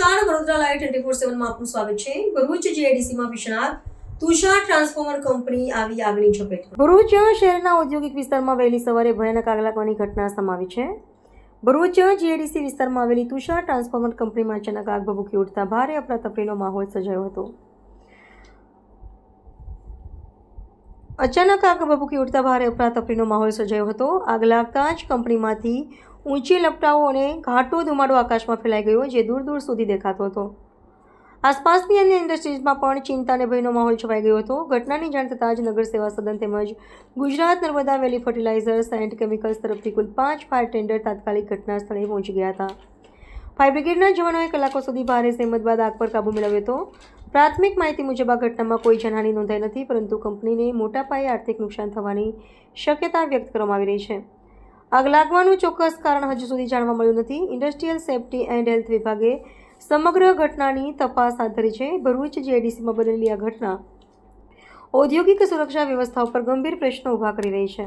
નમસ્કાર, વડોદરા લાઈવ 24/7 માં આપનું સ્વાગત છે। ભરૂચ જીઆઈડીસીમાં વિશાળ તુષાર ટ્રાન્સફોર્મર કંપની આવી આગની ઝપેટમાં। ભરૂચ શહેરના ઔદ્યોગિક વિસ્તારમાં વહેલી સવારે ભયાનક આગ લાગવાની ઘટના સામે આવી છે। ભરૂચ જીઆઈડીસી વિસ્તારમાં આવેલી તુષાર ટ્રાન્સફોર્મર કંપનીમાં અચાનક આગ ભભૂકી ઉઠતા ભારે અફરાતફરીનો માહોલ સર્જાયો હતો। આગ લાગતા જ કંપનીમાંથી ઊંચી લપટાઓ અને ઘાટો ધુમાડો આકાશમાં ફેલાઈ ગયો, જે દૂર દૂર સુધી દેખાતો હતો। આસપાસની અન્ય ઇન્ડસ્ટ્રીઝમાં પણ ચિંતા અને ભયનો માહોલ છવાઈ ગયો હતો। ઘટનાની જાણ થતાં જ નગર સેવા સદન તેમજ ગુજરાત નર્મદા વેલી ફર્ટિલાઇઝર્સ એન્ડ કેમિકલ્સ તરફથી કુલ 5 ફાયર ટેન્ડર તાત્કાલિક ઘટના સ્થળે પહોંચી ગયા હતા। ફાયર બ્રિગેડના જવાનોએ કલાકો સુધી ભારે જહેમત બાદ આગ પર કાબૂ મેળવ્યો હતો। પ્રાથમિક માહિતી મુજબ આ ઘટનામાં કોઈ જાનહાનિ નોંધાઈ નથી, પરંતુ કંપનીને મોટા પાયે આર્થિક નુકસાન થવાની શક્યતા વ્યક્ત કરવામાં આવી રહી છે। આગ લાગવાનું ચોક્કસ કારણ હજુ સુધી જાણવા મળ્યું નથી। ઇન્ડસ્ટ્રીયલ સેફ્ટી એન્ડ હેલ્થ વિભાગે સમગ્ર ઘટનાની તપાસ હાથ ધરી છે। ભરૂચ જીઆઈડીસીમાં બનેલી આ ઘટના ઔદ્યોગિક સુરક્ષા વ્યવસ્થા ઉપર ગંભીર પ્રશ્નો ઊભા કરી રહી છે।